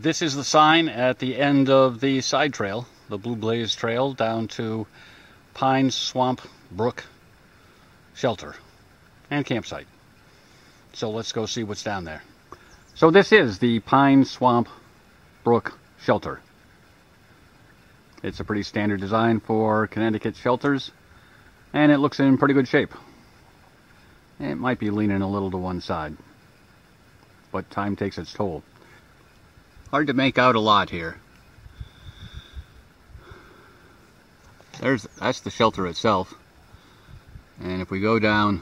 This is the sign at the end of the side trail, the Blue Blaze Trail, down to Pine Swamp Brook Shelter and Campsite. So let's go see what's down there. So this is the Pine Swamp Brook Shelter. It's a pretty standard design for Connecticut shelters, and it looks in pretty good shape. It might be leaning a little to one side, but time takes its toll. Hard to make out a lot here. That's the shelter itself. And if we go down,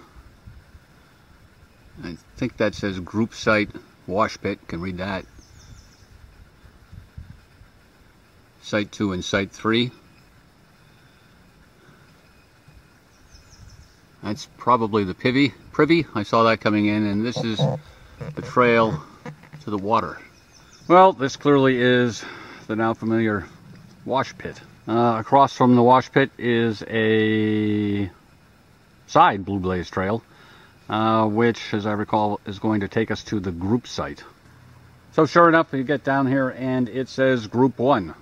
I think that says group site wash pit, can read that. Site 2 and Site 3. That's probably the privy. I saw that coming in, and this is the trail to the water. Well, this clearly is the now familiar wash pit. Across from the wash pit is a side Blue Blaze Trail, which, as I recall, is going to take us to the group site. So sure enough, you get down here and it says Group 1.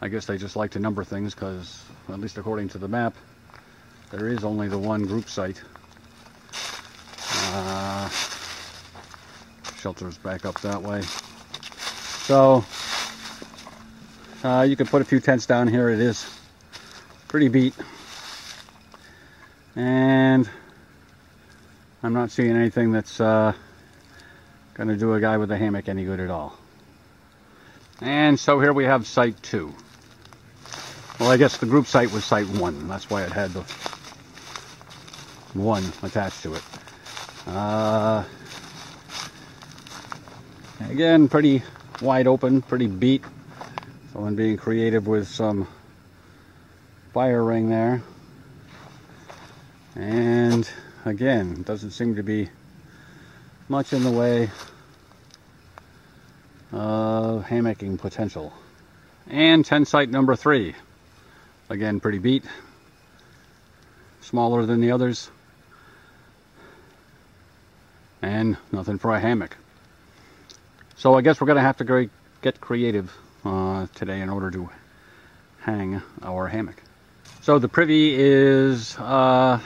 I guess they just like to number things because, at least according to the map, there is only the one group site. Shelter's back up that way. So, you could put a few tents down here. It is pretty beat. And I'm not seeing anything that's going to do a guy with a hammock any good at all. And so here we have Site 2. Well, I guess the group site was Site 1. That's why it had the 1 attached to it. Again, pretty wide open, pretty beat. Someone being creative with some fire ring there. And again, doesn't seem to be much in the way of hammocking potential. And tent site number 3. Again, pretty beat. Smaller than the others. And nothing for a hammock. So I guess we're going to have to get creative today in order to hang our hammock. So the privy is the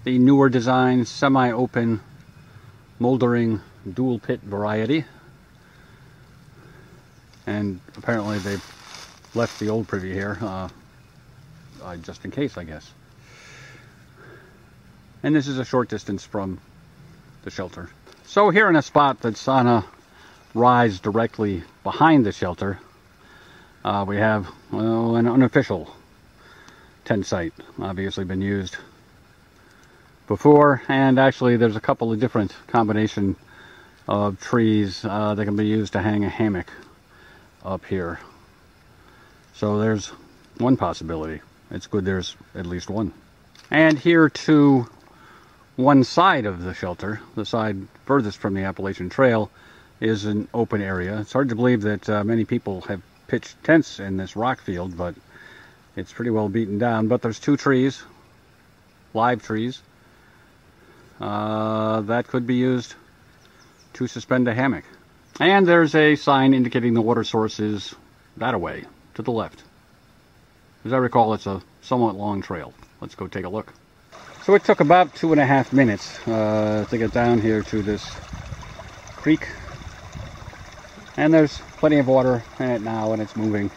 newer design, semi-open, moldering dual pit variety. And apparently they've left the old privy here, just in case, I guess. And this is a short distance from the shelter. So here in a spot that's on a rise directly behind the shelter, we have an unofficial tent site. Obviously been used before, and actually there's a couple of different combination of trees that can be used to hang a hammock up here. So there's one possibility. It's good there's at least one. And here to one side of the shelter, the side furthest from the Appalachian Trail, is an open area. It's hard to believe that many people have pitched tents in this rock field, but it's pretty well beaten down. But there's 2 trees, live trees, that could be used to suspend a hammock. And there's a sign indicating the water source is that away, to the left. As I recall, it's a somewhat long trail. Let's go take a look. So it took about 2.5 minutes to get down here to this creek. And there's plenty of water in it now, and it's moving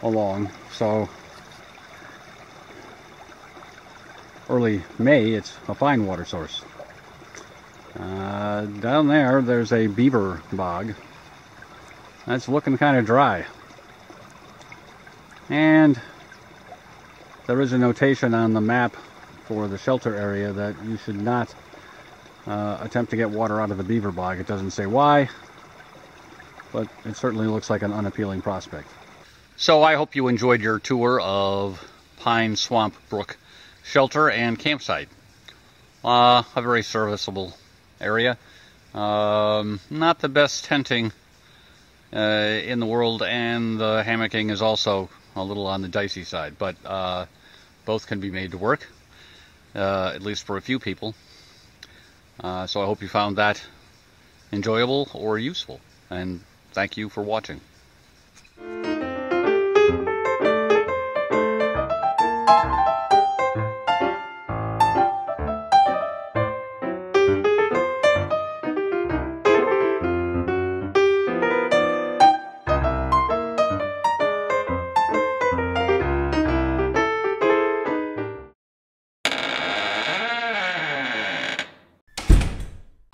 along. So early May, it's a fine water source. Down there's a beaver bog. That's looking kind of dry. And there is a notation on the map for the shelter area that you should not attempt to get water out of the beaver bog. It doesn't say why, but it certainly looks like an unappealing prospect. So I hope you enjoyed your tour of Pine Swamp Brook Shelter and Campsite. A very serviceable area. Not the best tenting in the world, and the hammocking is also a little on the dicey side, but both can be made to work, at least for a few people. So I hope you found that enjoyable or useful. and thank you for watching.